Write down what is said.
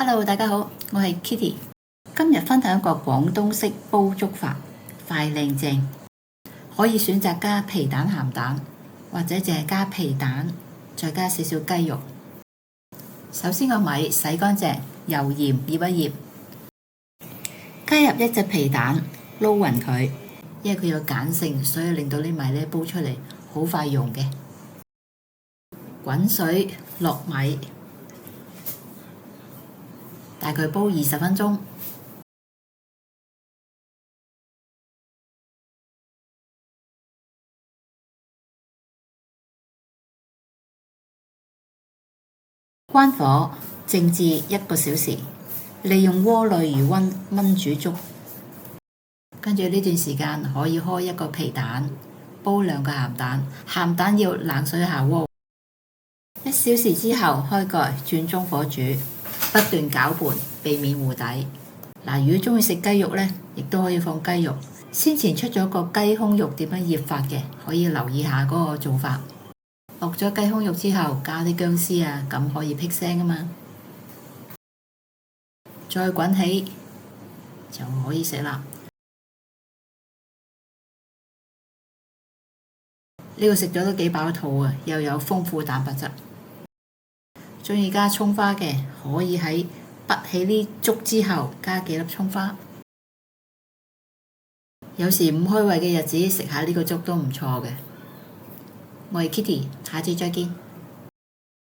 Hello，大家好，我係 Kitty。今日分享一個廣東式煲粥法，快靚正，可以選擇加皮蛋鹹蛋，或者淨係加皮蛋，再加少少雞肉。首先個米洗乾淨，油鹽醃一醃，加入一隻皮蛋，撈勻佢，因為佢有鹼性，所以令到啲米煲出嚟好快溶嘅。滾水落米，大概煲20分鐘。關火靜置1個小時，利用鍋內餘溫燜煮粥。跟住呢段時間可以開一個皮蛋，煲2個鹹蛋，鹹蛋要冷水下鍋。1小時之後開蓋，轉中火煮，不斷攪拌，避免糊底。如果鍾意食雞肉呢，亦都可以放雞肉。先前出咗個雞胸肉點樣醃法嘅，可以留意下嗰個做法。落咗雞胸肉之後，加啲薑絲啊，咁可以辟腥啊嘛。再滾起就可以食啦。呢個食咗都幾飽肚啊，又有豐富蛋白質。鍾意加葱花嘅，可以喺滗起啲粥之後加幾粒葱花。有時唔開胃嘅日子，食下呢個粥都唔錯嘅。我係 Kitty，下次再見。